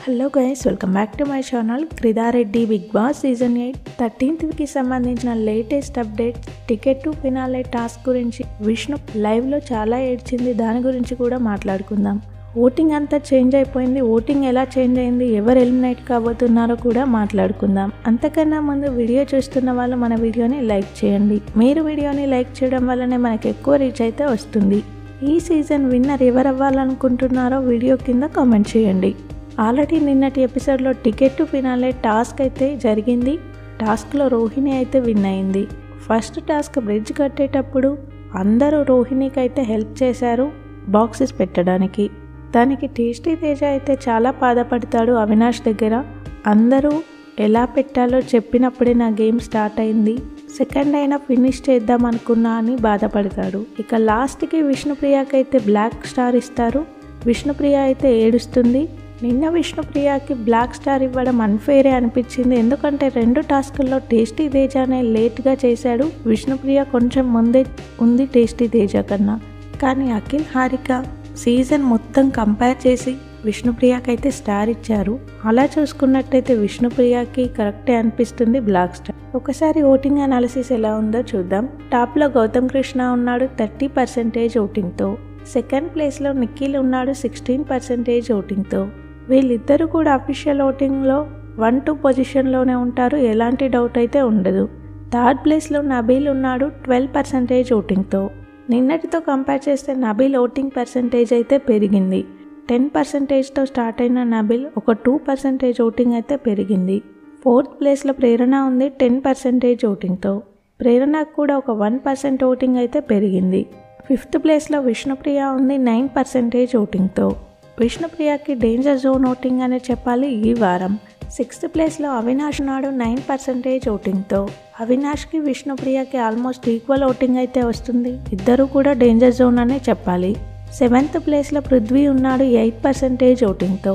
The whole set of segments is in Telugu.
Hello guys, welcome back to my channel. క్రిదారెడ్డి బిగ్ బాస్ సీజన్ 8 13th సంబంధించిన latest update ticket to finale task గురించి విష్ణు లైవ్లో చాలా ఏడ్చింది. దాని గురించి కూడా మాట్లాడుకుందాం. ఓటింగ్ అంతా చేంజ్ అయిపోయింది. ఓటింగ్ ఎలా చేంజ్ అయింది, ఎవరు ఎలిమినేట్ కాబోతున్నారో కూడా మాట్లాడుకుందాం. అంతకన్నా ముందు వీడియో చూస్తున్న వాళ్ళు మన వీడియోని లైక్ చేయండి. మీరు వీడియోని లైక్ చేయడం వల్లనే మనకు ఎక్కువ రీచ్ అయితే వస్తుంది. ఈ సీజన్ విన్నర్ ఎవరు అవ్వాలనుకుంటున్నారో వీడియో కింద కామెంట్ చేయండి. ఆల్రెడీ నిన్నటి ఎపిసోడ్లో టికెట్ టు ఫినాలే టాస్క్ అయితే జరిగింది. టాస్క్లో రోహిణి అయితే విన్ అయింది. ఫస్ట్ టాస్క్ బ్రిడ్జ్ కట్టేటప్పుడు అందరూ రోహిణికి అయితే హెల్ప్ చేశారు బాక్సెస్ పెట్టడానికి. దానికి టేస్టీ తేజ అయితే చాలా బాధపడతాడు అవినాష్ దగ్గర. అందరూ ఎలా పెట్టాలో చెప్పినప్పుడే నా గేమ్ స్టార్ట్ అయింది, సెకండ్ అయినా ఫినిష్ చేద్దాం అనుకున్నా అని బాధపడతాడు. ఇక లాస్ట్కి విష్ణుప్రియకి అయితే బ్లాక్ స్టార్ ఇస్తారు. విష్ణుప్రియ అయితే ఏడుస్తుంది. నిన్న విష్ణుప్రియకి బ్లాక్ స్టార్ ఇవ్వడం అన్ఫేరే అనిపించింది. ఎందుకంటే 2 టాస్కుల్లో టేస్టీ తేజనే లేట్గా చేశాడు. విష్ణుప్రియ కొంచెం ముందే ఉంది టేస్టీ తేజ కన్నా. కానీ అఖిల్, హారిక సీజన్ మొత్తం కంపేర్ చేసి విష్ణుప్రియకి అయితే స్టార్ ఇచ్చారు. అలా చూసుకున్నట్టయితే విష్ణుప్రియకి కరెక్టే అనిపిస్తుంది బ్లాక్ స్టార్. ఒకసారి ఓటింగ్ అనాలిసిస్ ఎలా ఉందో చూద్దాం. టాప్లో గౌతమ్ కృష్ణ ఉన్నాడు 30% ఓటింగ్తో. సెకండ్ ప్లేస్లో నిఖిల్ ఉన్నాడు 16% ఓటింగ్తో. వీళ్ళిద్దరూ కూడా అఫీషియల్ ఓటింగ్లో 1-2 పొజిషన్లోనే ఉంటారు, ఎలాంటి డౌట్ అయితే ఉండదు. థర్డ్ ప్లేస్లో నబీల్ ఉన్నాడు 12% ఓటింగ్తో. నిన్నటితో కంపేర్ చేస్తే నబీల్ ఓటింగ్ పర్సంటేజ్ అయితే పెరిగింది. 10%తో స్టార్ట్ అయిన నబీల్ ఒక 2% ఓటింగ్ అయితే పెరిగింది. ఫోర్త్ ప్లేస్లో ప్రేరణ ఉంది 10% ఓటింగ్తో. ప్రేరణకు కూడా ఒక 1% ఓటింగ్ అయితే పెరిగింది. ఫిఫ్త్ ప్లేస్లో విష్ణుప్రియ ఉంది 9% ఓటింగ్తో. విష్ణుప్రియకి డేంజర్ జోన్ ఓటింగ్ అనే చెప్పాలి ఈ వారం. సిక్స్త్ ప్లేస్లో అవినాష్ ఉన్నాడు 9% ఓటింగ్తో. అవినాష్కి విష్ణుప్రియకి ఆల్మోస్ట్ ఈక్వల్ ఓటింగ్ అయితే వస్తుంది. ఇద్దరు కూడా డేంజర్ జోన్ అనే చెప్పాలి. సెవెంత్ ప్లేస్లో పృథ్వీ ఉన్నాడు 8% ఓటింగ్తో.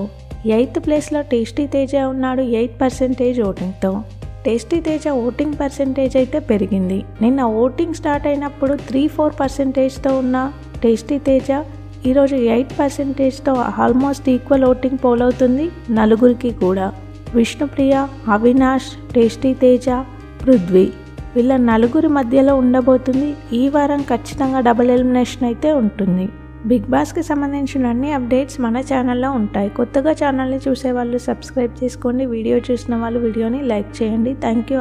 ఎయిత్ ప్లేస్లో టేస్టీ తేజ ఉన్నాడు 8% ఓటింగ్తో. టేస్టీ తేజ ఓటింగ్ పర్సంటేజ్ అయితే పెరిగింది. నిన్న ఓటింగ్ స్టార్ట్ అయినప్పుడు 3-4%తో ఉన్న టేస్టీ తేజ ఈరోజు 8%తో ఆల్మోస్ట్ ఈక్వల్ ఓటింగ్ పోలవుతుంది నలుగురికి కూడా. విష్ణుప్రియ, అవినాష్, టేస్టీ తేజ, పృథ్వీ వీళ్ళ నలుగురి మధ్యలో ఉండబోతుంది. ఈ వారం ఖచ్చితంగా డబుల్ ఎలిమినేషన్ అయితే ఉంటుంది. బిగ్ బాస్కి సంబంధించిన అన్ని అప్డేట్స్ మన ఛానల్లో ఉంటాయి. కొత్తగా ఛానల్ని చూసే వాళ్ళు సబ్స్క్రైబ్ చేసుకోండి. వీడియో చూసిన వాళ్ళు వీడియోని లైక్ చేయండి. Thank you.